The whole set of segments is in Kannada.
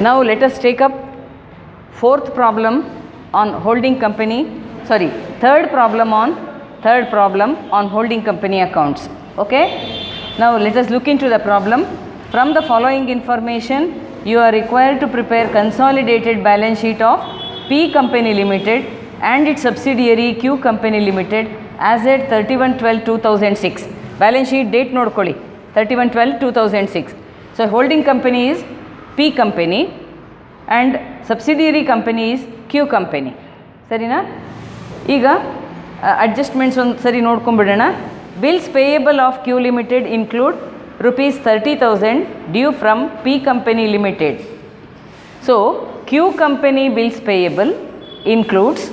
Now let us take up third problem on holding company accounts. Okay, now let us look into the problem. From the following information, you are required to prepare consolidated balance sheet of P Company Limited and its subsidiary Q Company Limited as at 31/12/2006. Balance sheet date nodkoli 31/12/2006. So holding company is P Company and subsidiary company is Q Company. ಸರಿನಾ? ಈಗ ಅಡ್ಜಸ್ಟ್ಮೆಂಟ್ಸ್ ಒಂದು ಸರಿ ನೋಡ್ಕೊಂಬಿಡೋಣ. Bills payable of Q limited include rupees 30,000 due from P Company Limited. So Q Company bills payable includes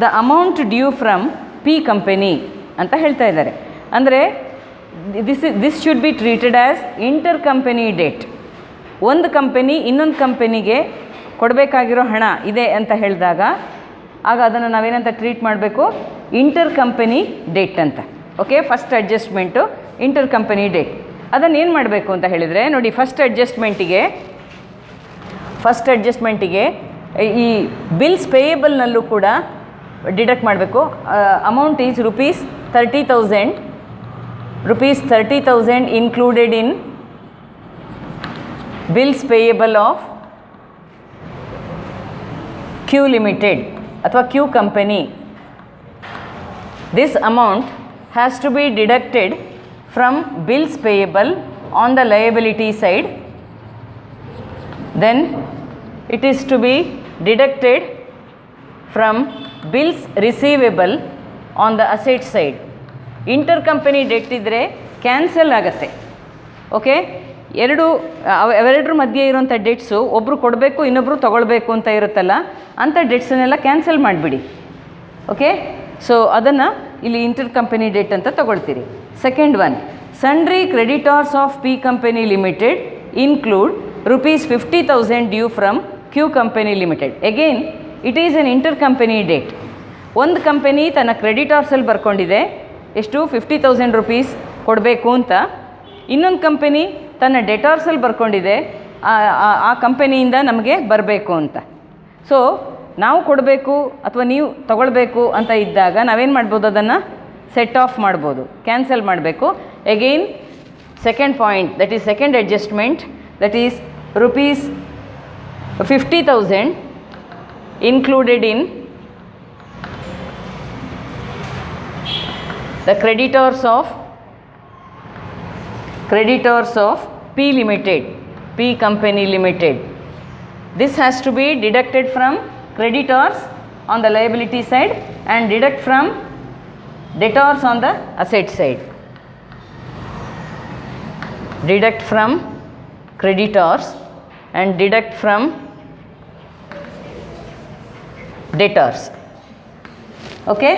the amount due from P Company ಅಂತ ಹೇಳ್ತಾ ಇದ್ದಾರೆ. ಅಂದರೆ this should be treated as inter company debt. ಒಂದು ಕಂಪನಿ ಇನ್ನೊಂದು ಕಂಪನಿಗೆ ಕೊಡಬೇಕಾಗಿರೋ ಹಣ ಇದೆ ಅಂತ ಹೇಳಿದಾಗ ಆಗ ಅದನ್ನು ನಾವೇನಂತ ಟ್ರೀಟ್ ಮಾಡಬೇಕು, ಇಂಟರ್ ಕಂಪನಿ ಡೆಟ್ ಅಂತ. Okay, first adjustment inter company debt. ಅದನ್ನು ಏನು ಮಾಡಬೇಕು ಅಂತ ಹೇಳಿದರೆ ನೋಡಿ, ಫಸ್ಟ್ ಅಡ್ಜಸ್ಟ್ಮೆಂಟಿಗೆ ಈ ಬಿಲ್ಸ್ ಪೇಯಬಲ್ನಲ್ಲೂ ಕೂಡ ಡಿಡಕ್ಟ್ ಮಾಡಬೇಕು. Amount is rupees 30,000 included in bills payable of Q Limited ಅಥವಾ Q Company. This amount has to be deducted from bills payable on the liability side. Then it is to be deducted from bills receivable on the asset side. Intercompany debt ಇದ್ದರೆ ಕ್ಯಾನ್ಸಲ್ ಆಗುತ್ತೆ. ಓಕೆ, ಅವೆರಡರ ಮಧ್ಯೆ ಇರೋಂಥ ಡೆಟ್ಸು ಒಬ್ಬರು ಕೊಡಬೇಕು ಇನ್ನೊಬ್ಬರು ತೊಗೊಳ್ಬೇಕು ಅಂತ ಇರುತ್ತಲ್ಲ, ಅಂಥ ಡೆಟ್ಸನ್ನೆಲ್ಲ ಕ್ಯಾನ್ಸಲ್ ಮಾಡಿಬಿಡಿ. ಓಕೆ, ಸೊ ಅದನ್ನು ಇಲ್ಲಿ ಇಂಟರ್ ಕಂಪನಿ ಡೆಟ್ ಅಂತ ತೊಗೊಳ್ತೀರಿ. Second one, sundry creditors of P Company Limited include rupees 50,000 due from Q Company Limited. Again it is an inter company debt. ಒಂದು ಕಂಪನಿ ತನ್ನ ಕ್ರೆಡಿಟಾರ್ಸಲ್ಲಿ ಬರ್ಕೊಂಡಿದೆ ಎಷ್ಟು, 50,000 ರೂಪೀಸ್ ಕೊಡಬೇಕು ಅಂತ. ಇನ್ನೊಂದು ಕಂಪನಿ ತನ್ನ ಡೆಟಾರ್ಸಲ್ಲಿ ಬರ್ಕೊಂಡಿದೆ ಆ ಕಂಪನಿಯಿಂದ ನಮಗೆ ಬರಬೇಕು ಅಂತ. ಸೊ ನಾವು ಕೊಡಬೇಕು ಅಥವಾ ನೀವು ತಗೊಳ್ಬೇಕು ಅಂತ ಇದ್ದಾಗ ನಾವೇನು ಮಾಡ್ಬೋದು, ಅದನ್ನು ಸೆಟ್ ಆಫ್ ಮಾಡ್ಬೋದು, ಕ್ಯಾನ್ಸಲ್ ಮಾಡಬೇಕು. Again second point, that is second adjustment, that is rupees 50,000 included in the creditors of P Limited, P Company Limited. This has to be deducted from creditors on the liability side and deduct from debtors on the asset side. Deduct from creditors and deduct from debtors. Okay,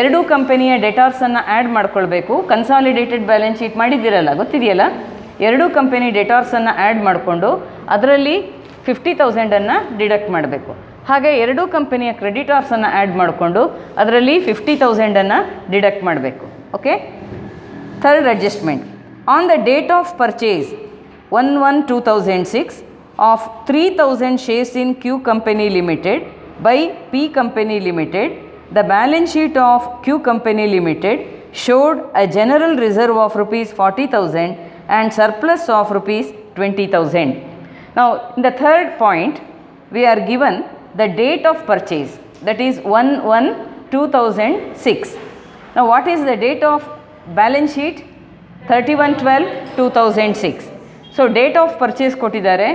ಎರಡೂ ಕಂಪನಿಯ ಡೆಟಾರ್ಸನ್ನು ಆ್ಯಡ್ ಮಾಡ್ಕೊಳ್ಬೇಕು. ಕನ್ಸಾಲಿಡೇಟೆಡ್ ಬ್ಯಾಲೆನ್ಸ್ ಶೀಟ್ ಮಾಡಿದ್ದೀರಲ್ಲ, ಗೊತ್ತಿದೆಯಲ್ಲ, ಎರಡೂ ಕಂಪನಿ ಡೆಟಾರ್ಸನ್ನು ಆ್ಯಡ್ ಮಾಡಿಕೊಂಡು ಅದರಲ್ಲಿ 50,000 ಡಿಡಕ್ಟ್ ಮಾಡಬೇಕು. ಹಾಗೆ ಎರಡೂ ಕಂಪನಿಯ ಕ್ರೆಡಿಟಾರ್ಸನ್ನು ಆ್ಯಡ್ ಮಾಡಿಕೊಂಡು ಅದರಲ್ಲಿ 50,000 ಡಿಡಕ್ಟ್ ಮಾಡಬೇಕು. Okay, third adjustment, on the date of purchase 1/1/2006 of 3,000 shares in Q Company Limited by P Company Limited, the balance sheet of Q Company Limited showed a general reserve of rupees 40,000 and surplus of rupees 20,000. Now in the third point, we are given the date of purchase, that is 1/1/2006. Now what is the date of balance sheet? 31/12/2006. So date of purchase ಕೊಟ್ಟಿದ್ದಾರೆ,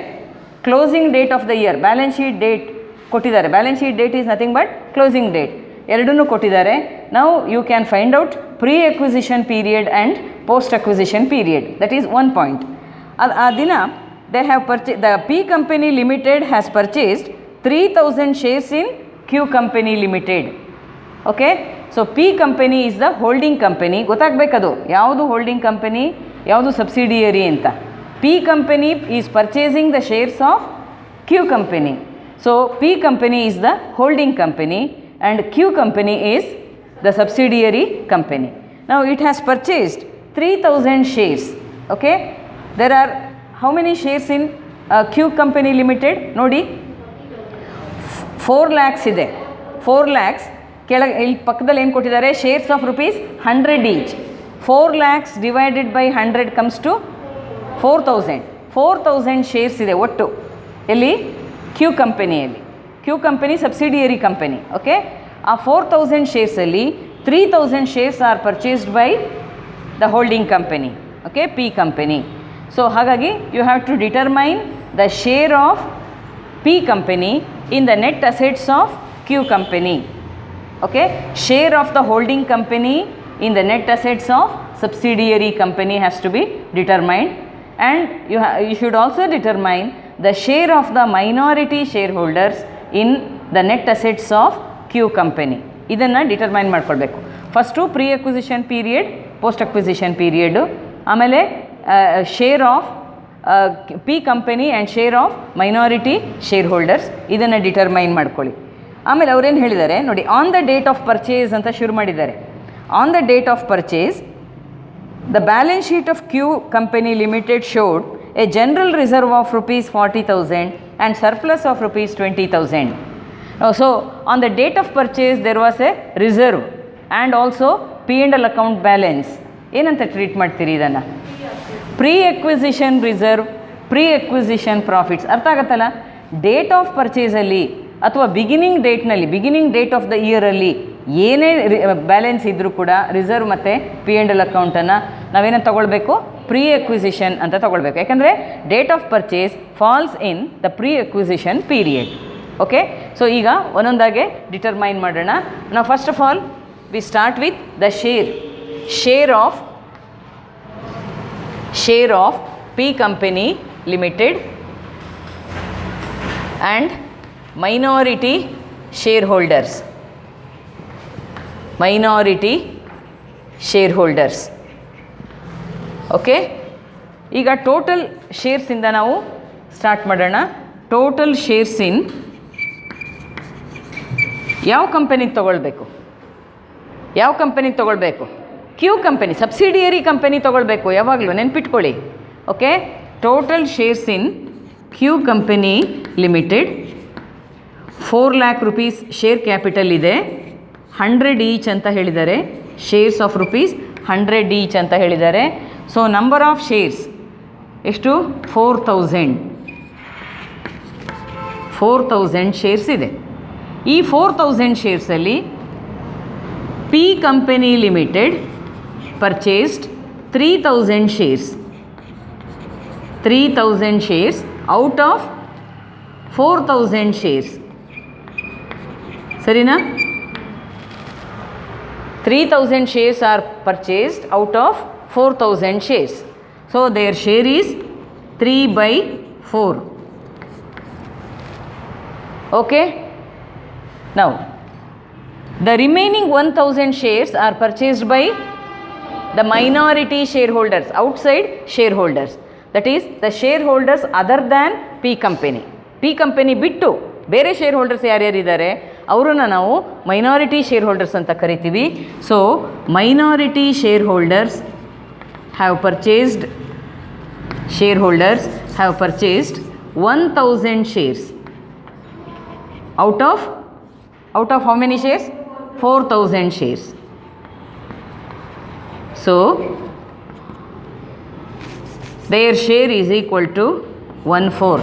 closing date of the year, balance sheet date ಕೊಟ್ಟಿದ್ದಾರೆ. Balance sheet date is nothing but closing date, ಎರಡನ್ನೂ ಕೊಟ್ಟಿದ್ದಾರೆ. ನಾವು you can find out pre acquisition period and post acquisition period, that is one point. ಆ ದಿನ the P Company Limited has purchased 3,000 shares in Q Company Limited. Okay, so P Company is the holding company. ಗೊತ್ತಾಗಬೇಕದು ಯಾವುದು ಹೋಲ್ಡಿಂಗ್ ಕಂಪನಿ ಯಾವುದು ಸಬ್ಸಿಡಿಯರಿ ಅಂತ. P Company is purchasing the shares of Q Company. So P Company is the holding company and Q Company is the subsidiary company. Now it has purchased 3,000 shares. Okay, there are how many shares in Q company limited ನೋಡಿ 4 lakhs ಇದೆ. 4 lakhs ಕೆಳಗೆ ಇಲ್ಲಿ ಪಕ್ಕದಲ್ಲಿ ಏನು ಕೊಟ್ಟಿದ್ದಾರೆ, shares of rupees 100 each. 4 lakhs divided by 100 comes to 4000. 4000 shares ಇದೆ ಒಟ್ಟು ಎಲ್ಲಿ, ಕ್ಯೂ ಕಂಪನಿಯಲ್ಲಿ. Q company subsidiary company. Okay, ಆ 4000 ಶೇರ್ಸಲ್ಲಿ 3000 shares are purchased by the holding company. Okay, P company. So ಹಾಗಾಗಿ you have to determine the share of P company in the net assets of Q company. Okay, share of the holding company in the net assets of subsidiary company has to be determined, and you should also determine the share of the minority shareholders in the net assets of Q company. ಇದನ್ನು ಡಿಟರ್ಮೈನ್ ಮಾಡ್ಕೊಳ್ಬೇಕು. First pre acquisition period, post acquisition period, ಆಮೇಲೆ share of P company and share of minority share holders, ಇದನ್ನು ಡಿಟರ್ಮೈನ್ ಮಾಡ್ಕೊಳ್ಳಿ. ಆಮೇಲೆ ಅವ್ರೇನು ಹೇಳಿದ್ದಾರೆ ನೋಡಿ, on the date of purchase ಅಂತ ಶುರು ಮಾಡಿದ್ದಾರೆ. On the date of purchase the balance sheet of Q company limited showed a general reserve of rupees 40,000 and surplus of rupees 20,000. So on the date of purchase there was a reserve and also P&L account balance. ಏನಂತ ಟ್ರೀಟ್ ಮಾಡ್ತೀರಿ ಇದನ್ನು? Pre acquisition reserve, pre acquisition profits. ಅರ್ಥ ಆಗುತ್ತಲ್ಲ? ಡೇಟ್ ಆಫ್ ಪರ್ಚೇಸಲ್ಲಿ ಅಥವಾ ಬಿಗಿನಿಂಗ್ ಡೇಟ್ನಲ್ಲಿ, ಬಿಗಿನಿಂಗ್ ಡೇಟ್ ಆಫ್ ದ ಇಯರಲ್ಲಿ ಏನೇ ಬ್ಯಾಲೆನ್ಸ್ ಇದ್ದರೂ ಕೂಡ ರಿಸರ್ವ್ ಮತ್ತು P&L ಅಕೌಂಟನ್ನು ನಾವೇನಂತ ತೊಗೊಳ್ಬೇಕು? ಪ್ರೀ ಎಕ್ವಿಸಿಷನ್ ಅಂತ ತೊಗೊಳ್ಬೇಕು. ಯಾಕಂದರೆ date of purchase falls in the pre acquisition period. Okay, so ಈಗ ಒಂದೊಂದಾಗೆ ಡಿಟರ್ಮೈನ್ ಮಾಡೋಣ. ನಾವು first of all we start with the share of P company limited and minority shareholders. Okay, ಈಗ ಟೋಟಲ್ ಶೇರ್ಸಿಂದ ನಾವು ಸ್ಟಾರ್ಟ್ ಮಾಡೋಣ. ಟೋಟಲ್ ಶೇರ್ಸ್ ಇನ್ ಯಾವ ಕಂಪನಿಗೆ ತೊಗೊಳ್ಬೇಕು? ಕ್ಯೂ ಕಂಪನಿ, ಸಬ್ಸಿಡಿಯರಿ ಕಂಪನಿ ತೊಗೊಳ್ಬೇಕು. ಯಾವಾಗಲೂ ನೆನ್ಪಿಟ್ಕೊಳ್ಳಿ. Okay, total shares in Q company limited 4 lakh rupees share capital ಇದೆ. 100 ಈಚ್ ಅಂತ ಹೇಳಿದ್ದಾರೆ. ಶೇರ್ಸ್ ಆಫ್ ರುಪೀಸ್ 100 ಈಚ್ ಅಂತ ಹೇಳಿದ್ದಾರೆ. ಸೊ ನಂಬರ್ ಆಫ್ ಶೇರ್ಸ್ ಎಷ್ಟು? 4,000 ಶೇರ್ಸ್ ಇದೆ. ಈ 4,000 ಶೇರ್ಸಲ್ಲಿ P company limited purchased 3,000 shares. 3,000 shares out of 4,000 shares. ಸರಿನಾ? 3,000 shares are purchased out of 4,000 shares. So their share is 3/4. Okay? Now, the remaining 1,000 shares are purchased by the minority shareholders, outside shareholders, that is the shareholders other than P company. P company ಬಿಟ್ಟು ಬೇರೆ ಶೇರ್ ಹೋಲ್ಡರ್ಸ್ ಯಾರ್ಯಾರಿದ್ದಾರೆ ಅವರನ್ನು ನಾವು ಮೈನಾರಿಟಿ ಶೇರ್ ಹೋಲ್ಡರ್ಸ್ ಅಂತ ಕರಿತೀವಿ. So minority share holders have purchased 1,000 shares out of how many shares? 4,000 shares. So their share is equal to 1/4.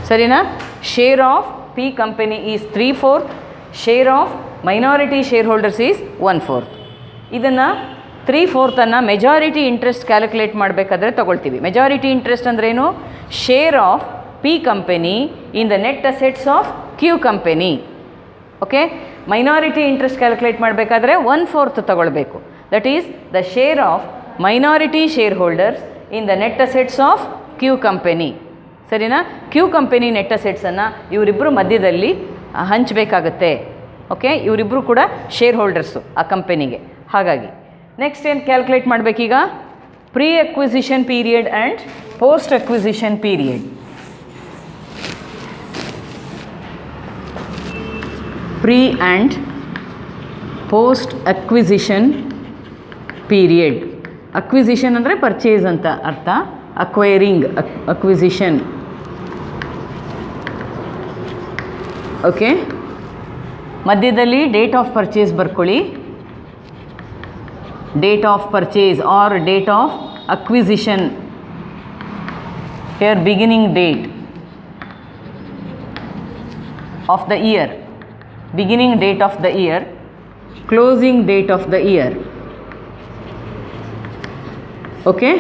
Sarina? Share of P company is 3/4. Share of minority shareholders is 1/4. ಇದನ್ನು 3/4 ಮೆಜಾರಿಟಿ ಇಂಟ್ರೆಸ್ಟ್ ಕ್ಯಾಲ್ಕುಲೇಟ್ ಮಾಡಬೇಕಾದ್ರೆ ತಗೊಳ್ತೀವಿ. ಮೆಜಾರಿಟಿ ಇಂಟ್ರೆಸ್ಟ್ ಅಂದ್ರೇನು? Share of P company in the net assets of Q company. Okay, minority interest calculate ಮಾಡಬೇಕಾದ್ರೆ 1/4 ತಗೊಳ್ಬೇಕು. That is the share of minority share holders in the net assets of Q company. ಸರಿನಾ? ಕ್ಯೂ ಕಂಪನಿ ನೆಟ್ ಅಸೆಟ್ಸನ್ನು ಇವರಿಬ್ಬರು ಮಧ್ಯದಲ್ಲಿ ಹಂಚಬೇಕಾಗತ್ತೆ. ಓಕೆ, ಇವರಿಬ್ಬರು ಕೂಡ ಶೇರ್ ಹೋಲ್ಡರ್ಸು ಆ ಕಂಪನಿಗೆ. ಹಾಗಾಗಿ ನೆಕ್ಸ್ಟ್ ಏನು ಕ್ಯಾಲ್ಕುಲೇಟ್ ಮಾಡಬೇಕೀಗ? Pre acquisition period and post acquisition period. Pre and post acquisition period. Acquisition ಅಂದರೆ ಪರ್ಚೇಸ್ ಅಂತ ಅರ್ಥ. acquiring, acquisition. ಓಕೆ, ಮಧ್ಯದಲ್ಲಿ ಡೇಟ್ ಆಫ್ ಪರ್ಚೇಸ್ ಬರ್ಕೊಳ್ಳಿ. Date of purchase or date of acquisition. Here beginning date of the year, beginning date of the year, closing date of the year. Okay,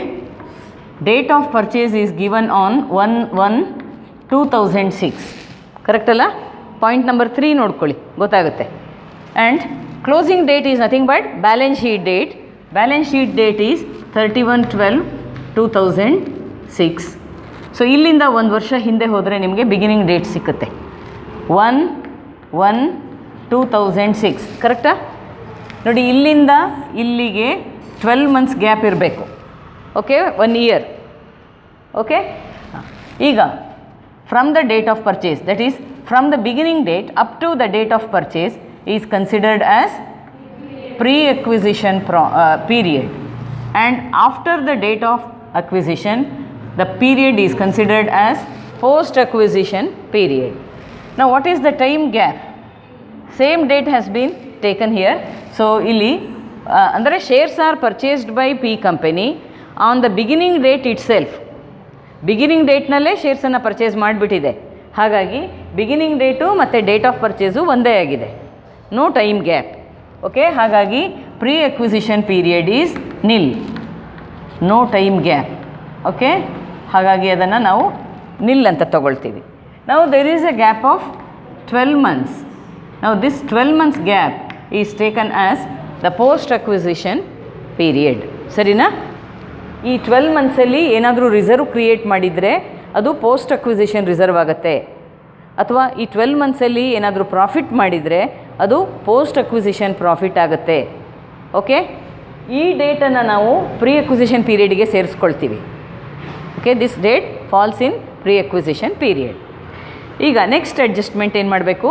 date of purchase is given on 1/1/2006. correct ಅಲ್ಲ? ಪಾಯಿಂಟ್ ನಂಬರ್ 3 ನೋಡ್ಕೊಳ್ಳಿ, ಗೊತ್ತಾಗುತ್ತೆ. And closing date is nothing but balance sheet date. Balance sheet date is 31/12/2006. So ಇಲ್ಲಿಂದ ಒಂದು ವರ್ಷ ಹಿಂದೆ ಹೋದರೆ ನಿಮಗೆ ಬಿಗಿನಿಂಗ್ ಡೇಟ್ ಸಿಕ್ಕುತ್ತೆ. 1/1/2006. ಕರೆಕ್ಟಾ? ನೋಡಿ, ಇಲ್ಲಿಂದ ಇಲ್ಲಿಗೆ 12 months ಗ್ಯಾಪ್ ಇರಬೇಕು. Okay, 1 year. ಓಕೆ, ಈಗ from the date of purchase, that is from the beginning date up to the date of purchase is considered as pre-acquisition period, and after the date of acquisition the period is considered as post-acquisition period. Now what is the time gap? Same date has been taken here. So ಇಲ್ಲಿ ಅಂದರೆ shares are purchased by P company on the beginning date itself. Beginning ಡೇಟ್ನಲ್ಲೇ ಶೇರ್ಸನ್ನು ಪರ್ಚೇಸ್ ಮಾಡಿಬಿಟ್ಟಿದೆ. ಹಾಗಾಗಿ ಬಿಗಿನಿಂಗ್ ಡೇಟು ಮತ್ತು ಡೇಟ್ ಆಫ್ ಪರ್ಚೇಸು ಒಂದೇ ಆಗಿದೆ. No time gap. ಓಕೆ, ಹಾಗಾಗಿ pre acquisition period is nil, no time gap. Okay, ಹಾಗಾಗಿ ಅದನ್ನು ನಾವು ನಿಲ್ ಅಂತ ತಗೊಳ್ತೀವಿ. Now there is a gap of 12 months. Now this 12 months gap is taken as the post acquisition period. ಸರಿನಾ? ಈ 12 ಮಂತ್ಸಲ್ಲಿ ಏನಾದರೂ ರಿಸರ್ವ್ ಕ್ರಿಯೇಟ್ ಮಾಡಿದರೆ ಅದು ಪೋಸ್ಟ್ ಅಕ್ವಿಸಿಷನ್ ರಿಸರ್ವ್ ಆಗುತ್ತೆ, ಅಥವಾ ಈ 12 ಮಂತ್ಸಲ್ಲಿ ಏನಾದರೂ ಪ್ರಾಫಿಟ್ ಮಾಡಿದರೆ ಅದು ಪೋಸ್ಟ್ ಅಕ್ವಿಸಿಷನ್ ಪ್ರಾಫಿಟ್ ಆಗುತ್ತೆ. ಓಕೆ, ಈ ಡೇಟನ್ನು ನಾವು ಪ್ರೀ ಅಕ್ವಿಸಿಷನ್ ಪೀರಿಯಡ್ಗೆ ಸೇರಿಸ್ಕೊಳ್ತೀವಿ. Okay, this date falls in pre acquisition period. ಈಗ ನೆಕ್ಸ್ಟ್ ಅಡ್ಜಸ್ಟ್ಮೆಂಟ್ ಏನು ಮಾಡಬೇಕು?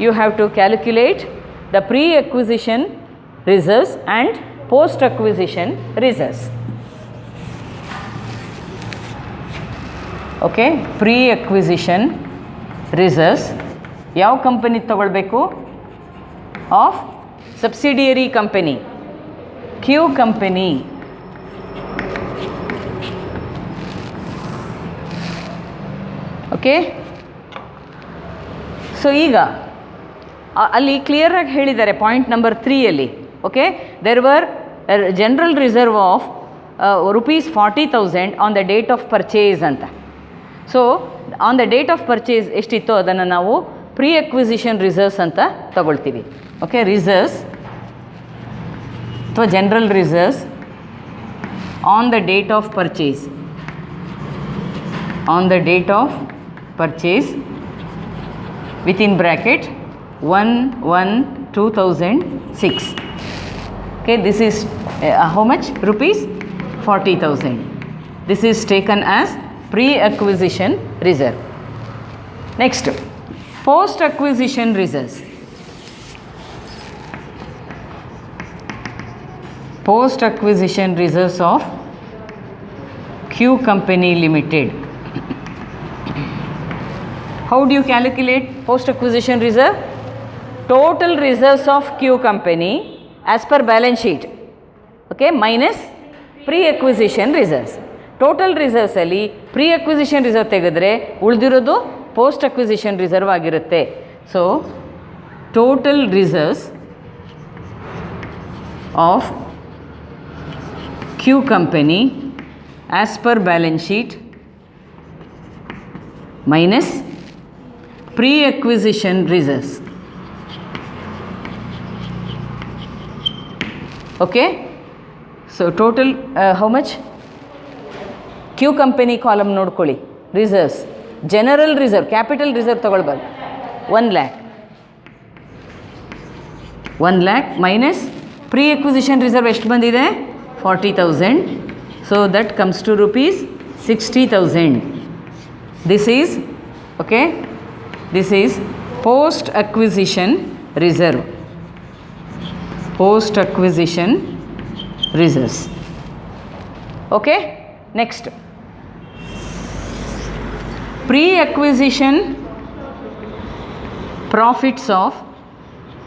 You have to calculate the pre acquisition reserves and post acquisition reserves. Okay, pre acquisition reserves ಯಾವ ಕಂಪನಿ ತಗೊಳ್ಬೇಕು? Of subsidiary company, Q company. Okay, so ಈಗ ಅಲ್ಲಿ ಕ್ಲಿಯರಾಗಿ ಹೇಳಿದ್ದಾರೆ ಪಾಯಿಂಟ್ ನಂಬರ್ 3ಯಲ್ಲಿ. Okay, there were general reserve of ₹40,000 on the date of purchase ಅಂತ. So on the date of purchase ಎಷ್ಟಿತ್ತೋ ಅದನ್ನು ನಾವು ಪ್ರೀ ಅಕ್ವಿಸಿಷನ್ ರಿಸರ್ವ್ಸ್ ಅಂತ ತಗೊಳ್ತೀವಿ. ಓಕೆ, ರಿಸರ್ವ್ಸ್ ಅಥವಾ general reserves on the date of purchase, on the date of purchase within bracket 1/1/2006. Okay, this is how much? Rupees 40,000. This is taken as pre-acquisition reserve. Next, post-acquisition reserves. Post-acquisition reserves of Q Company Limited. How do you calculate post-acquisition reserve? Total reserves of Q company as per balance sheet, okay, minus pre-acquisition reserves. Total reserves ಅಲ್ಲಿ pre-acquisition reserve ತೆಗೆದ್ರೆ ಉಳಿದಿರೋದು post-acquisition reserve ಆಗಿರುತ್ತೆ. So total reserves of Q company as per balance sheet minus pre-acquisition reserves. Okay, so total how much? Q company column ನೋಡ್ಕೊಳ್ಳಿ. Reserves, general reserve, capital reserve ತಗೊಳ್ಬಾರ್ದು. 1 lakh, 1 lakh minus pre acquisition reserve ಎಷ್ಟು ಬಂದಿದೆ? 40,000. So that comes to rupees 60,000. This is okay, this is post acquisition reserve, post acquisition reserves. Okay, next Pre-acquisition profits of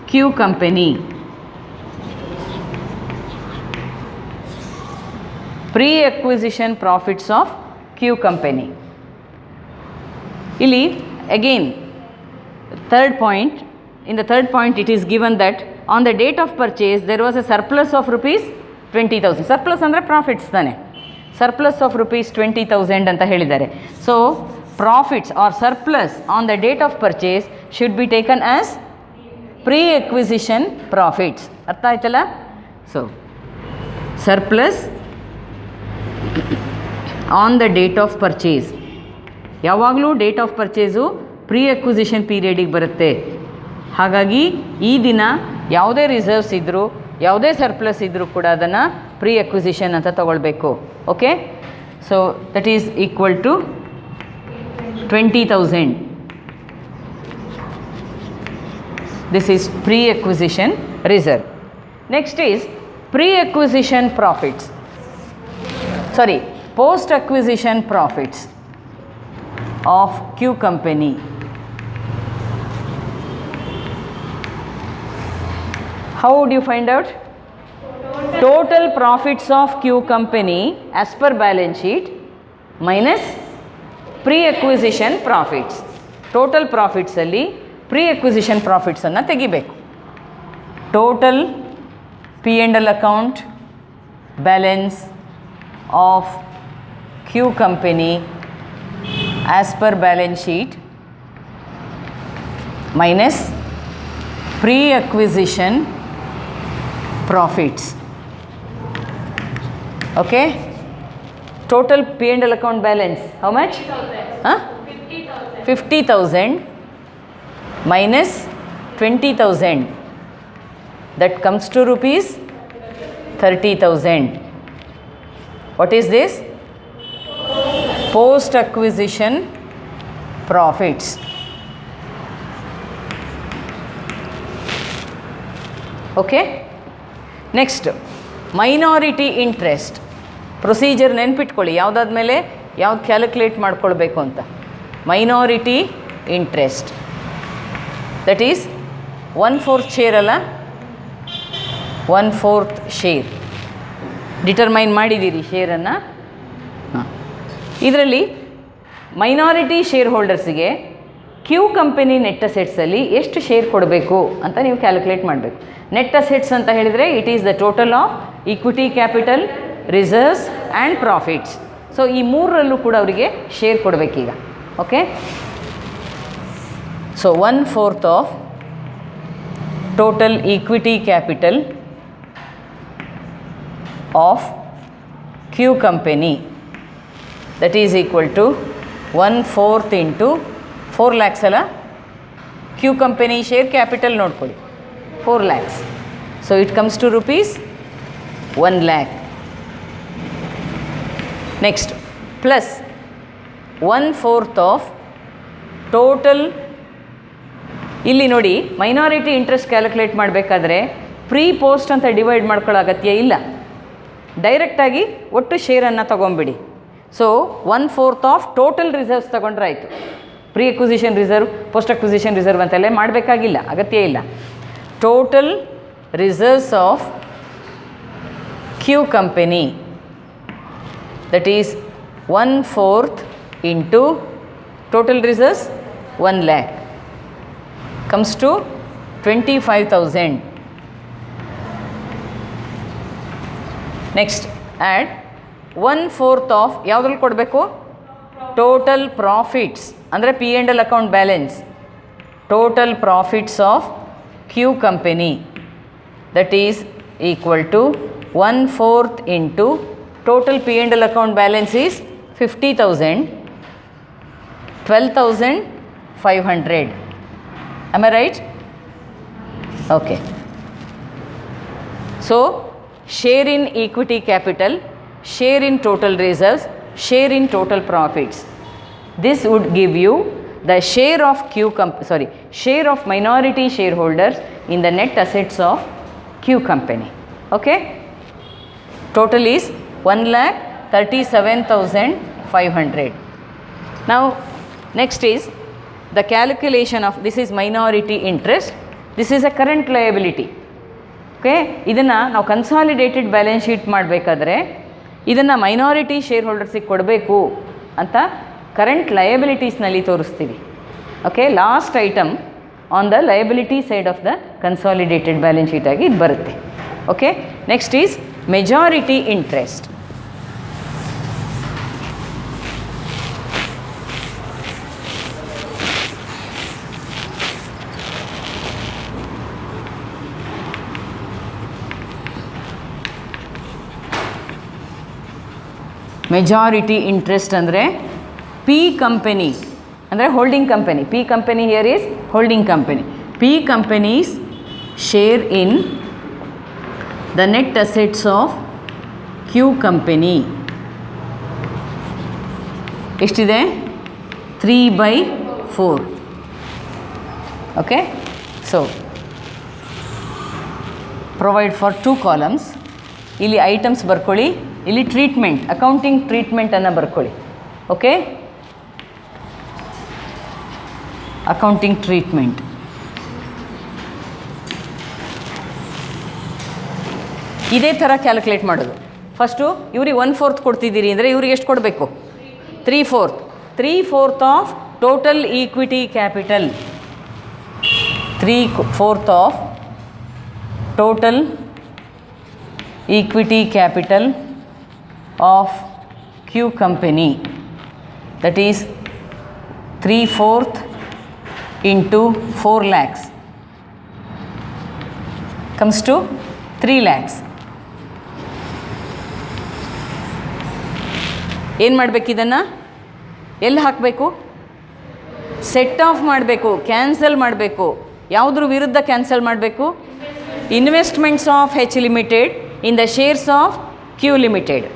Q company. Pre-acquisition profits of Q company. Ili again third point, in the third point it is given that on the date of purchase there was a surplus of rupees 20,000. surplus ಅಂದರೆ ಪ್ರಾಫಿಟ್ಸ್ ತಾನೆ, surplus of rupees 20,000 ಅಂತ ಹೇಳಿದ್ದಾರೆ. So profits or surplus on the date of purchase should be taken as pre acquisition profits. ಅರ್ಥ ಆಯ್ತಲ್ಲ? So surplus on the date of purchase, ಯಾವಾಗಲೂ date of purchase pre acquisition ಪೀರಿಯಡಿಗೆ ಬರುತ್ತೆ. ಹಾಗಾಗಿ ಈ ದಿನ ಯಾವುದೇ ರಿಸರ್ವ್ಸ್ ಇದ್ದರೂ ಯಾವುದೇ ಸರ್ಪ್ಲಸ್ ಇದ್ದರೂ ಕೂಡ ಅದನ್ನು ಪ್ರೀ ಎಕ್ವಿಸಿಷನ್ ಅಂತ ತಗೊಳ್ಬೇಕು. Okay, so that is equal to 20,000. This is pre-acquisition reserve. Next is pre-acquisition profits. Sorry, post-acquisition profits of Q company. How would you find out? Total profits of Q company as per balance sheet minus pre-acquisition profits. Total profits ಅಲ್ಲಿ pre-acquisition profits ಅನ್ನು ತೆಗಿಬೇಕು. Total P&L account balance of Q company as per balance sheet minus pre-acquisition profits. Okay, total P&L account balance how much? 50,000 minus 20,000, that comes to rupees 30,000. What is this? Post acquisition profits. Okay, next minority interest procedure ನೆನ್ಪಿಟ್ಕೊಳ್ಳಿ, ಯಾವುದಾದ್ಮೇಲೆ ಯಾವ್ದು ಕ್ಯಾಲ್ಕುಲೇಟ್ ಮಾಡ್ಕೊಳ್ಬೇಕು ಅಂತ. Minority interest that is 1/4 share ಅಲ್ಲ, 1/4 ಶೇರ್ ಡಿಟರ್ಮೈನ್ ಮಾಡಿದ್ದೀರಿ ಶೇರನ್ನು. ಹಾಂ, ಇದರಲ್ಲಿ ಮೈನಾರಿಟಿ ಶೇರ್ ಹೋಲ್ಡರ್ಸಿಗೆ ಕ್ಯೂ ಕಂಪನಿ ನೆಟ್ ಅಸೆಟ್ಸಲ್ಲಿ ಎಷ್ಟು ಶೇರ್ ಕೊಡಬೇಕು ಅಂತ ನೀವು ಕ್ಯಾಲ್ಕುಲೇಟ್ ಮಾಡಬೇಕು. ನೆಟ್ ಅಸೆಟ್ಸ್ ಅಂತ ಹೇಳಿದರೆ it is the total of equity capital, reserves and profits. So ಈ ಮೂರರಲ್ಲೂ ಕೂಡ ಅವರಿಗೆ ಶೇರ್ ಕೊಡಬೇಕೀಗ. Okay, so 1/4 of total equity capital of Q company that is equal to 1/4 into 4 lakhs ಅಲ್ಲ, ಕ್ಯೂ ಕಂಪನಿ ಶೇರ್ ಕ್ಯಾಪಿಟಲ್ ನೋಡ್ಕೊಳ್ಳಿ 4 lakhs. So it comes to rupees 1 lakh. Next plus 1/4 of total. ಇಲ್ಲಿ ನೋಡಿ, ಮೈನಾರಿಟಿ ಇಂಟ್ರೆಸ್ಟ್ ಕ್ಯಾಲ್ಕುಲೇಟ್ ಮಾಡಬೇಕಾದ್ರೆ ಪ್ರೀ ಪೋಸ್ಟ್ ಅಂತ ಡಿವೈಡ್ ಮಾಡ್ಕೊಳ್ಳೋ ಅಗತ್ಯ ಇಲ್ಲ, ಡೈರೆಕ್ಟಾಗಿ ಒಟ್ಟು ಶೇರನ್ನು ತೊಗೊಂಬಿಡಿ. ಸೊ 1/4 ಆಫ್ ಟೋಟಲ್ ರಿಸರ್ವ್ಸ್ ತೊಗೊಂಡ್ರೆ ಆಯಿತು. Pre acquisition reserve, post acquisition reserve ಅಂತೆಲ್ಲ ಮಾಡಬೇಕಾಗಿಲ್ಲ, ಅಗತ್ಯ ಇಲ್ಲ. Total reserves of Q company that is 1/4 into total reserves 1 lakh comes to 25,000. Next add 1/4 of ಯಾವುದ್ರಲ್ಲಿ ಕೊಡಬೇಕು? ಟೋಟಲ್ ಪ್ರಾಫಿಟ್ಸ್ ಅಂದರೆ P&L account balance. Total profits of Q company that is equal to 1/4 into total P&L account balance is 50,000, 12,500. Am I right? Okay. So share in equity capital, share in total reserves, share in total profits. This would give you the share of share of minority shareholders in the net assets of Q company. Okay. Total is 1,37,500. Now Next is the calculation of, this is minority interest, this is a current liability. Okay, ಇದನ್ನು ನಾವು ಕನ್ಸಾಲಿಡೇಟೆಡ್ ಬ್ಯಾಲೆನ್ಸ್ ಶೀಟ್ ಮಾಡಬೇಕಾದ್ರೆ ಇದನ್ನು ಮೈನಾರಿಟಿ ಶೇರ್ ಹೋಲ್ಡರ್ಸಿಗೆ ಕೊಡಬೇಕು ಅಂತ ಕರೆಂಟ್ ಲಯಬಿಲಿಟೀಸ್ನಲ್ಲಿ ತೋರಿಸ್ತೀವಿ. Okay, last item on the liability side of the consolidated balance sheet ಆಗಿ ಇದು ಬರುತ್ತೆ. Okay, next is majority interest. Majority interest ಅಂದರೆ ಪಿ ಕಂಪನಿ ಅಂದರೆ holding company. P company here is holding company. P companies share in the net assets of Q company ಎಷ್ಟಿದೆ? 3/4. Okay, so provide for 2 columns. ಇಲ್ಲಿ ಐಟಮ್ಸ್ ಬರ್ಕೊಳ್ಳಿ, ಇಲ್ಲಿ ಟ್ರೀಟ್ಮೆಂಟ್, ಅಕೌಂಟಿಂಗ್ ಟ್ರೀಟ್ಮೆಂಟನ್ನು ಬರ್ಕೊಳ್ಳಿ. Okay, accounting treatment. ಇದೇ ಥರ ಕ್ಯಾಲ್ಕುಲೇಟ್ ಮಾಡೋದು. ಫಸ್ಟು ಇವ್ರಿಗೆ 1/4 ಕೊಡ್ತಿದ್ದೀರಿ ಅಂದರೆ ಇವ್ರಿಗೆ ಎಷ್ಟು ಕೊಡಬೇಕು? 3/4. 3/4 of total equity capital. 3/4 of total equity capital of Q company, that is 3/4 into 4 lakhs comes to 3 lakhs. ಏನು ಮಾಡಬೇಕು? ಇದನ್ನು ಎಲ್ಲಿ ಹಾಕಬೇಕು? ಸೆಟ್ ಆಫ್ ಮಾಡಬೇಕು, ಕ್ಯಾನ್ಸಲ್ ಮಾಡಬೇಕು. ಯಾವುದ್ರ ವಿರುದ್ಧ ಕ್ಯಾನ್ಸಲ್ ಮಾಡಬೇಕು? Investments of H limited in the shares of Q limited.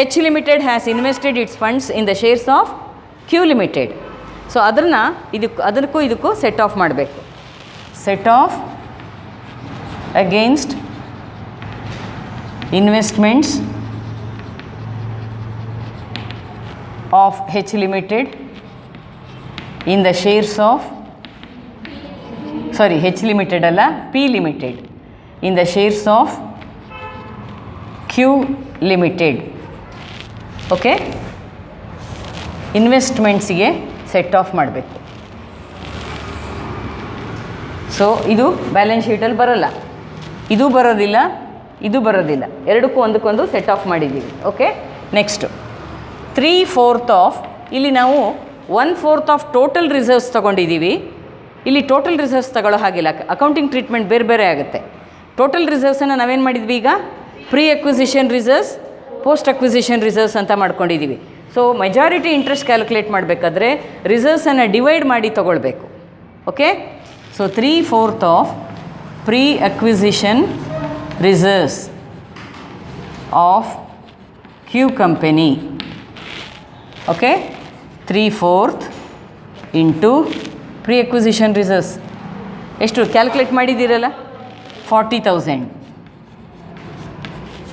H Limited has invested its funds in the shares of Q Limited. So ಅದನ್ನು ಇದಕ್ಕೂ ಸೆಟ್ ಆಫ್ ಮಾಡಬೇಕು. Set off against investments of H Limited in the shares of, sorry H Limited ಅಲ್ಲ, P Limited in the shares of Q Limited. Okay, ಇನ್ವೆಸ್ಟ್ಮೆಂಟ್ಸಿಗೆ ಸೆಟ್ ಆಫ್ ಮಾಡಬೇಕು. ಸೊ ಇದು ಬ್ಯಾಲೆನ್ಸ್ ಶೀಟಲ್ಲಿ ಬರೋಲ್ಲ, ಇದು ಬರೋದಿಲ್ಲ, ಇದು ಬರೋದಿಲ್ಲ, ಎರಡಕ್ಕೂ ಒಂದಕ್ಕೊಂದು ಸೆಟ್ ಆಫ್ ಮಾಡಿದ್ದೀವಿ. ಓಕೆ, ನೆಕ್ಸ್ಟು 3/4 ಆಫ್, ಇಲ್ಲಿ ನಾವು 1/4 ಆಫ್ ಟೋಟಲ್ ರಿಸರ್ವ್ಸ್ ತೊಗೊಂಡಿದ್ದೀವಿ. ಇಲ್ಲಿ ಟೋಟಲ್ ರಿಸರ್ವ್ಸ್ ತಗೊಳ್ಳೋ ಹಾಗಿಲ್ಲ, ಅಕೌಂಟಿಂಗ್ ಟ್ರೀಟ್ಮೆಂಟ್ ಬೇರೆ ಬೇರೆ ಆಗುತ್ತೆ. ಟೋಟಲ್ ರಿಸರ್ವ್ಸನ್ನು ನಾವೇನು ಮಾಡಿದ್ವಿ ಈಗ? Pre acquisition reserves, post acquisition reserves ಅಂತ ಮಾಡ್ಕೊಂಡಿದ್ದೀವಿ. ಸೊ ಮೆಜಾರಿಟಿ ಇಂಟ್ರೆಸ್ಟ್ ಕ್ಯಾಲ್ಕುಲೇಟ್ ಮಾಡಬೇಕಾದ್ರೆ ರಿಸರ್ವ್ಸನ್ನು ಡಿವೈಡ್ ಮಾಡಿ ತೊಗೊಳ್ಬೇಕು. Okay, so 3/4 of pre acquisition reserves of Q company. Okay, 3/4 into pre acquisition reserves ಎಷ್ಟು ಕ್ಯಾಲ್ಕುಲೇಟ್ ಮಾಡಿದ್ದೀರಲ್ಲ? 40,000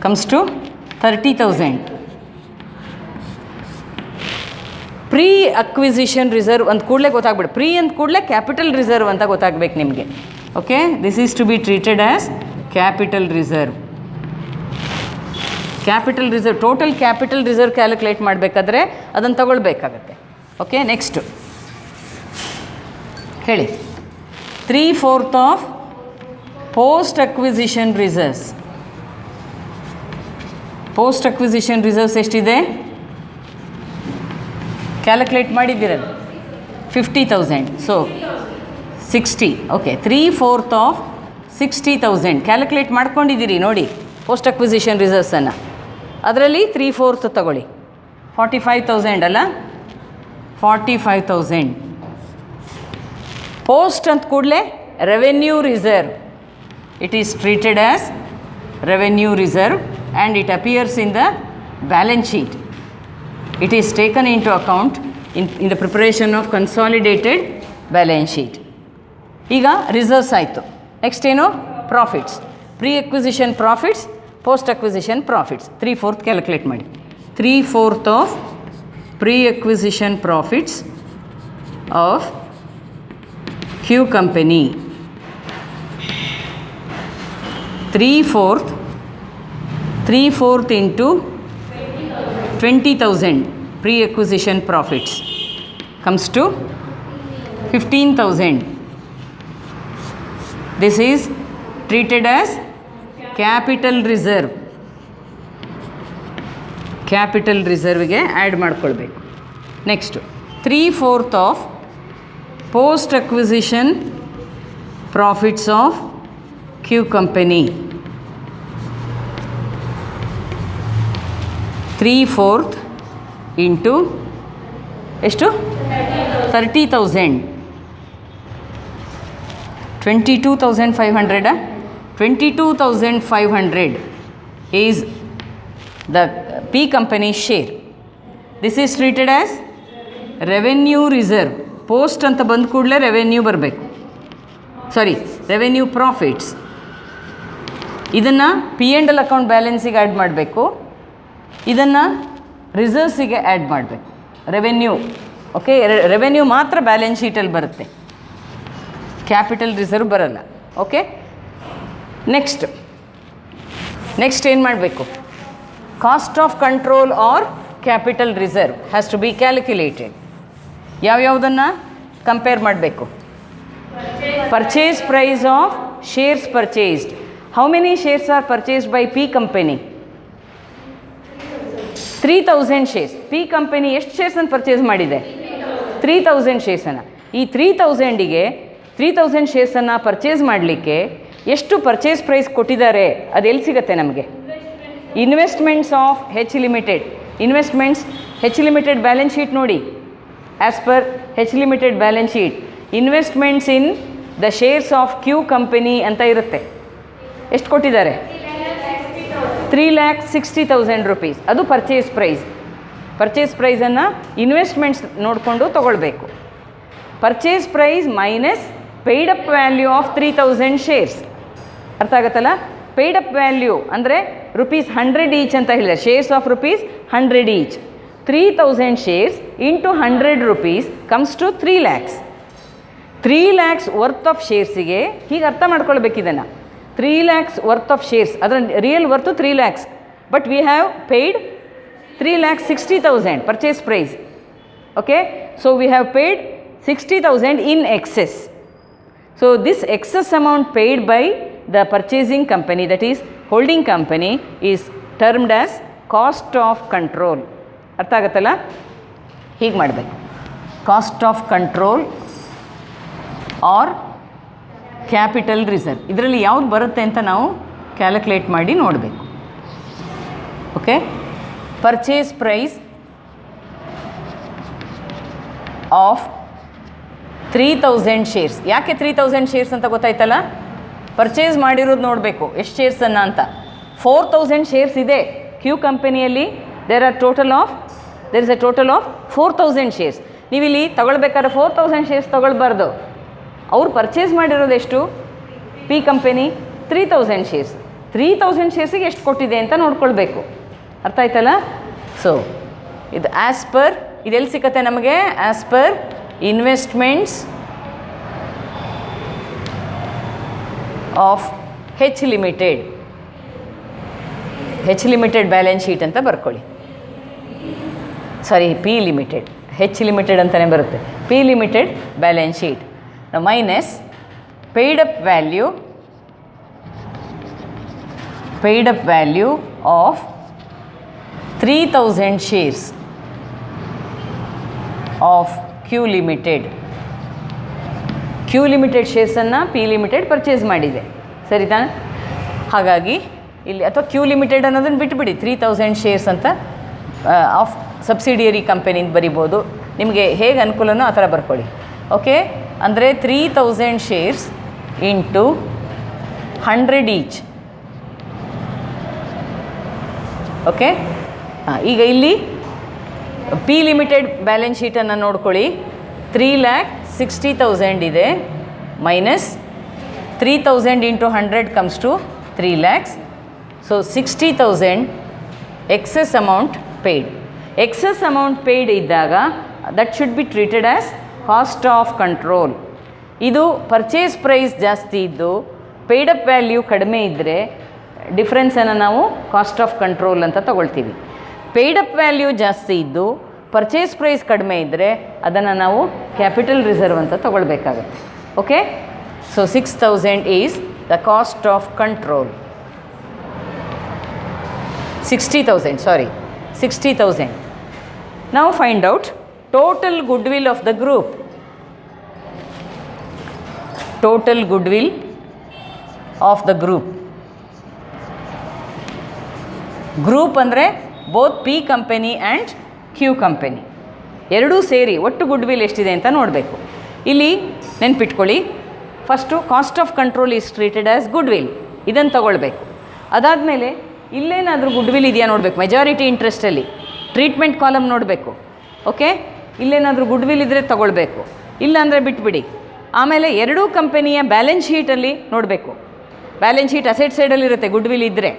comes to 30,000. Pre acquisition reserve ಅಂತ ಕೂಡಲೇ ಗೊತ್ತಾಗ್ಬಿಡು. ಪ್ರೀ ಅಂತ ಕೂಡಲೇ ಕ್ಯಾಪಿಟಲ್ ರಿಸರ್ವ್ ಅಂತ ಗೊತ್ತಾಗಬೇಕು ನಿಮಗೆ. Okay, this is to be treated as capital reserve. Capital reserve, total capital reserve calculate ಮಾಡಬೇಕಾದ್ರೆ ಅದನ್ನು ತಗೊಳ್ಬೇಕಾಗತ್ತೆ. ಓಕೆ, ನೆಕ್ಸ್ಟು ಹೇಳಿ. 3/4 of post acquisition reserves. Post acquisition reserves ಎಷ್ಟಿದೆ ಕ್ಯಾಲ್ಕುಲೇಟ್ ಮಾಡಿದ್ದೀರಲ್ಲ? 50,000. ಸೊ 60. ಓಕೆ, 3/4 ಆಫ್ 60,000 ಕ್ಯಾಲ್ಕುಲೇಟ್ ಮಾಡ್ಕೊಂಡಿದ್ದೀರಿ ನೋಡಿ ಪೋಸ್ಟ್ ಅಕ್ವಿಸಿಷನ್ ರಿಸರ್ವ್ಸನ್ನು. ಅದರಲ್ಲಿ 3/4 ತಗೊಳ್ಳಿ, 45,000 ಅಲ್ಲ? 45,000. ಪೋಸ್ಟ್ ಅಂತ ಕೂಡಲೇ revenue reserve, it is treated as revenue reserve and it appears in the balance sheet. It is taken into account in the preparation of consolidated balance sheet. ಈಗ ರಿಸರ್ವ್ಸ್ ಆಯಿತು. ನೆಕ್ಸ್ಟ್ ಏನು? Profits. Pre acquisition profits, post acquisition profits. 3/4 calculate ಮಾಡಿ. 3/4 of pre acquisition profits of Q company. 3/4 into 20,000 pre-acquisition profits comes to 15,000. This is treated as capital reserve. Capital ರಿಸರ್ವ್ಗೆ ಆ್ಯಡ್ ಮಾಡ್ಕೊಳ್ಬೇಕು. Next 3/4 of post acquisition profits of Q company. 3/4 into ಎಷ್ಟು? 30,000. 22,500. 22,500 is the P company share. This is treated as revenue reserve. Post ಅಂತ ಬಂದ ಕೂಡಲೇ ರೆವೆನ್ಯೂ ಬರಬೇಕು. Revenue profits. ಇದನ್ನು P&L ಅಕೌಂಟ್ ಬ್ಯಾಲೆನ್ಸಿಗೆ ಆ್ಯಡ್ ಮಾಡಬೇಕು. ಇದನ್ನು ರಿಸರ್ವ್ಸಿಗೆ ಆ್ಯಡ್ ಮಾಡಬೇಕು. ರೆವೆನ್ಯೂ ಓಕೆ, ರೆವೆನ್ಯೂ ಮಾತ್ರ ಬ್ಯಾಲೆನ್ಸ್ ಶೀಟಲ್ಲಿ ಬರುತ್ತೆ, ಕ್ಯಾಪಿಟಲ್ ರಿಸರ್ವ್ ಬರಲ್ಲ. ಓಕೆ, ನೆಕ್ಸ್ಟ್ ಏನು ಮಾಡಬೇಕು? Cost of control or capital reserve has to be calculated. ಯಾವ್ಯಾವುದನ್ನು ಕಂಪೇರ್ ಮಾಡಬೇಕು? Purchase price of shares purchased. How many shares are purchased by P company? 3,000 shares. P company ಎಷ್ಟು ಶೇರ್ಸನ್ನು ಪರ್ಚೇಸ್ ಮಾಡಿದೆ? 3,000 ಶೇರ್ಸನ್ನು. ಈ 3,000ಗೆ 3,000 ಶೇರ್ಸನ್ನು ಪರ್ಚೇಸ್ ಮಾಡಲಿಕ್ಕೆ ಎಷ್ಟು ಪರ್ಚೇಸ್ ಪ್ರೈಸ್ ಕೊಟ್ಟಿದ್ದಾರೆ? ಅದು ಎಲ್ಲಿ ಸಿಗುತ್ತೆ ನಮಗೆ? Investments of H limited. Investments H limited balance sheet ನೋಡಿ. As per H limited balance sheet investments in the shares of Q company ಅಂತ ಇರುತ್ತೆ. ಎಷ್ಟು ಕೊಟ್ಟಿದ್ದಾರೆ? 3,60,000 rupees. ಅದು ಪರ್ಚೇಸ್ ಪ್ರೈಸ್. ಪರ್ಚೇಸ್ ಪ್ರೈಸನ್ನು ಇನ್ವೆಸ್ಟ್ಮೆಂಟ್ಸ್ ನೋಡಿಕೊಂಡು ತೊಗೊಳ್ಬೇಕು. Purchase price minus paid up value of 3,000 shares. ಅರ್ಥ ಆಗುತ್ತಲ್ಲ? ಪೇಯ್ಡ್ ಅಪ್ ವ್ಯಾಲ್ಯೂ ಅಂದರೆ ₹100 ಈಚ್ ಅಂತ ಹೇಳಿದೆ. Shares of ₹100 each. 3,000 shares into ₹100 comes to 3 lakhs. 3 lakhs worth of ಶೇರ್ಸಿಗೆ ಹೀಗೆ ಅರ್ಥ ಮಾಡ್ಕೊಳ್ಬೇಕು ಇದನ್ನು. 3 lakhs ವರ್ತ್ ಆಫ್ ಶೇರ್ಸ್, ಅದರ real worth 3 lakhs, but we have paid 3,60,000 purchase price. Okay, so we have paid 60,000 in excess. So this excess amount paid by the purchasing company, that is holding company, is termed as cost of control. ಅರ್ಥ ಆಗುತ್ತಲ್ಲ? ಹೀಗೆ ಮಾಡಬೇಕು. Cost of control or capital reserve. ಇದರಲ್ಲಿ ಯಾವ್ದು ಬರುತ್ತೆ ಅಂತ ನಾವು ಕ್ಯಾಲ್ಕುಲೇಟ್ ಮಾಡಿ ನೋಡಬೇಕು. Okay, purchase price of 3,000 shares. ಯಾಕೆ 3,000 ಶೇರ್ಸ್ ಅಂತ ಗೊತ್ತಾಯ್ತಲ್ಲ? ಪರ್ಚೇಸ್ ಮಾಡಿರೋದು ನೋಡಬೇಕು ಎಷ್ಟು ಶೇರ್ಸನ್ನು ಅಂತ. 4,000 ಶೇರ್ಸ್ ಇದೆ ಕ್ಯೂ ಕಂಪನಿಯಲ್ಲಿ. There is a total of 4,000 shares. ನೀವಿಲ್ಲಿ ತಗೊಳ್ಬೇಕಾದ್ರೆ 4,000 ಶೇರ್ಸ್ ತೊಗೊಳ್ಬಾರ್ದು. ಅವ್ರು ಪರ್ಚೇಸ್ ಮಾಡಿರೋದು ಎಷ್ಟು? P company 3,000 shares. 3,000 ಶೇರ್ಸಿಗೆ ಎಷ್ಟು ಕೊಟ್ಟಿದೆ ಅಂತ ನೋಡ್ಕೊಳ್ಬೇಕು. ಅರ್ಥ ಆಯ್ತಲ್ಲ? ಸೊ ಇದು ಆ್ಯಸ್ ಪರ್ ಇದೆಲ್ಲಿ ಸಿಕ್ಕತ್ತೆ ನಮಗೆ? As per investments of H limited. H limited balance sheet ಅಂತ ಬರ್ಕೊಳ್ಳಿ. ಪಿ ಲಿಮಿಟೆಡ್, ಹೆಚ್ ಲಿಮಿಟೆಡ್ ಅಂತಲೇ ಬರುತ್ತೆ. P limited balance sheet minus paid up value of 3,000 shares of Q limited. Q limited ಶೇರ್ಸನ್ನು ಪಿ ಲಿಮಿಟೆಡ್ ಪರ್ಚೇಸ್ ಮಾಡಿದೆ, ಸರಿನಾ? ಹಾಗಾಗಿ ಇಲ್ಲಿ ಅಥವಾ ಕ್ಯೂ ಲಿಮಿಟೆಡ್ ಅನ್ನೋದನ್ನು ಬಿಟ್ಟುಬಿಡಿ, 3,000 ಶೇರ್ಸ್ ಅಂತ ಆಫ್ ಸಬ್ಸಿಡಿಯರಿ ಕಂಪನಿಯಿಂದ ಬರಿಬೋದು. ನಿಮಗೆ ಹೇಗೆ ಅನುಕೂಲನೋ ಆ ಥರ ಬರ್ಕೊಳ್ಳಿ. ಓಕೆ, ಅಂದರೆ 3,000 ಶೇರ್ಸ್ ಇಂಟು 100 ಈಚ್. ಓಕೆ, ಈಗ ಇಲ್ಲಿ ಪಿ ಲಿಮಿಟೆಡ್ ಬ್ಯಾಲೆನ್ಸ್ ಶೀಟನ್ನು ನೋಡ್ಕೊಳ್ಳಿ. 3,60,000 ಇದೆ, minus 3,000 into 100 comes to 3 lakhs. So 60,000 excess amount paid. Excess amount paid ಇದ್ದಾಗ that should be treated as cost of control. ಇದು ಪರ್ಚೇಸ್ ಪ್ರೈಸ್ ಜಾಸ್ತಿ ಇದ್ದು ಪೇಯ್ಡ್ ಅಪ್ ವ್ಯಾಲ್ಯೂ ಕಡಿಮೆ ಇದ್ದರೆ ಡಿಫ್ರೆನ್ಸನ್ನು ನಾವು ಕಾಸ್ಟ್ ಆಫ್ ಕಂಟ್ರೋಲ್ ಅಂತ ತಗೊಳ್ತೀವಿ. ಪೇಯ್ಡ್ ಅಪ್ ವ್ಯಾಲ್ಯೂ ಜಾಸ್ತಿ ಇದ್ದು ಪರ್ಚೇಸ್ ಪ್ರೈಸ್ ಕಡಿಮೆ ಇದ್ದರೆ ಅದನ್ನು ನಾವು ಕ್ಯಾಪಿಟಲ್ ರಿಸರ್ವ್ ಅಂತ ತಗೊಳ್ಬೇಕಾಗುತ್ತೆ. Okay, so 6000 is the cost of control. 60,000. Now find out total goodwill of the group. Total goodwill of the group. Group ಅಂದರೆ both P company and Q company ಎರಡೂ ಸೇರಿ ಒಟ್ಟು ಗುಡ್ವಿಲ್ ಎಷ್ಟಿದೆ ಅಂತ ನೋಡಬೇಕು. ಇಲ್ಲಿ ನೆನ್ಪಿಟ್ಕೊಳ್ಳಿ, first cost of control is treated as goodwill, ಇದನ್ನು ತಗೊಳ್ಬೇಕು. ಅದಾದಮೇಲೆ ಇಲ್ಲೇನಾದರೂ ಗುಡ್ವಿಲ್ ಇದೆಯಾ ನೋಡಬೇಕು. ಮೆಜಾರಿಟಿ ಇಂಟ್ರೆಸ್ಟಲ್ಲಿ ಟ್ರೀಟ್ಮೆಂಟ್ ಕಾಲಮ್ ನೋಡಬೇಕು. ಓಕೆ, ಇಲ್ಲೇನಾದರೂ ಗುಡ್ವಿಲ್ ಇದ್ದರೆ ತಗೊಳ್ಬೇಕು, ಇಲ್ಲಾಂದರೆ ಬಿಟ್ಬಿಡಿ. ಆಮೇಲೆ ಎರಡೂ ಕಂಪನಿಯ ಬ್ಯಾಲೆನ್ಸ್ ಶೀಟಲ್ಲಿ ನೋಡಬೇಕು. ಬ್ಯಾಲೆನ್ಸ್ ಶೀಟ್ ಅಸೆಟ್ ಸೈಡಲ್ಲಿರುತ್ತೆ, ಗುಡ್ವಿಲ್ ಇದ್ದರೆ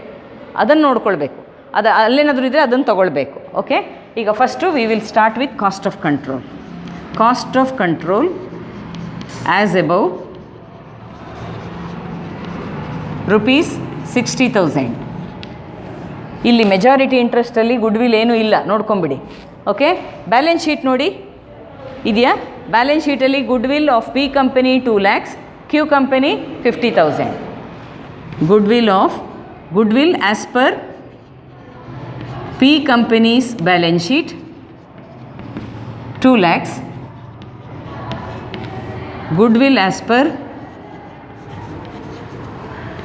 ಅದನ್ನು ನೋಡ್ಕೊಳ್ಬೇಕು. ಅದು ಅಲ್ಲೇನಾದರೂ ಇದ್ದರೆ ಅದನ್ನು ತಗೊಳ್ಬೇಕು. ಓಕೆ, ಈಗ first we will start with cost of control. Cost of control as above ₹60,000. ಇಲ್ಲಿ ಮೆಜಾರಿಟಿ ಇಂಟ್ರೆಸ್ಟಲ್ಲಿ ಗುಡ್ವಿಲ್ ಏನೂ ಇಲ್ಲ, ನೋಡ್ಕೊಂಬಿಡಿ. ಓಕೆ, ಬ್ಯಾಲೆನ್ಸ್ ಶೀಟ್ ನೋಡಿ ಇದೆಯಾ? ಬ್ಯಾಲೆನ್ಸ್ ಶೀಟಲ್ಲಿ goodwill of P company 2 lakhs, Q company 50,000. Goodwill as per P companies balance sheet 2 lakhs. Goodwill as per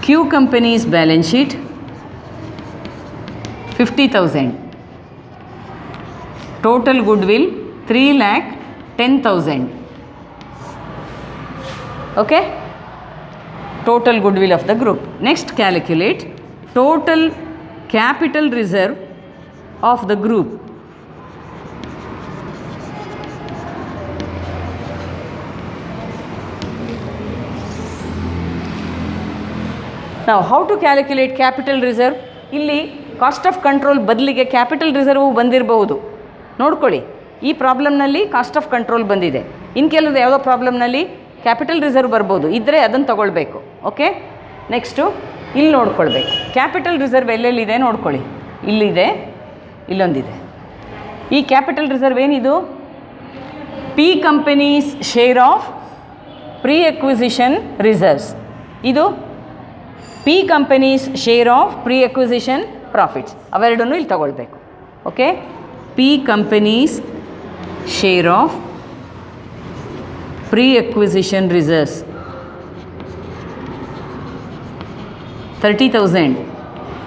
Q companies balance sheet 50,000. Total goodwill 3,10,000. Okay? Total goodwill of the group. Next, calculate total capital reserve of the group. Now, how to calculate capital reserve? ಇಲ್ಲಿ ಕಾಸ್ಟ್ ಆಫ್ ಕಂಟ್ರೋಲ್ ಬದಲಿಗೆ ಕ್ಯಾಪಿಟಲ್ ರಿಸರ್ವ್ ಬಂದಿರಬಹುದು. ನೋಡ್ಕೊಳ್ಳಿ, ಈ ಪ್ರಾಬ್ಲಮ್ನಲ್ಲಿ ಕಾಸ್ಟ್ ಆಫ್ ಕಂಟ್ರೋಲ್ ಬಂದಿದೆ. ಇನ್ನು ಕೆಲವು ಯಾವುದೋ ಪ್ರಾಬ್ಲಮ್ನಲ್ಲಿ ಕ್ಯಾಪಿಟಲ್ ರಿಸರ್ವ್ ಬರ್ಬೋದು, ಇದ್ದರೆ ಅದನ್ನು ತಗೊಳ್ಬೇಕು. ಓಕೆ, ನೆಕ್ಸ್ಟು ಇಲ್ಲಿ ನೋಡ್ಕೊಳ್ಬೇಕು. ಕ್ಯಾಪಿಟಲ್ ರಿಸರ್ವ್ ಎಲ್ಲೆಲ್ಲಿದೆ ನೋಡ್ಕೊಳ್ಳಿ. ಇಲ್ಲಿದೆ, ಇಲ್ಲೊಂದಿದೆ. ಈ ಕ್ಯಾಪಿಟಲ್ ರಿಸರ್ವ್ ಏನಿದು? P companies share of pre acquisition reserves. ಇದು P companies share of pre acquisition profits. ಅವೆರಡನ್ನೂ ಇಲ್ಲಿ ತಗೊಳ್ಬೇಕು. Okay, P companies share of pre acquisition reserves 30,000.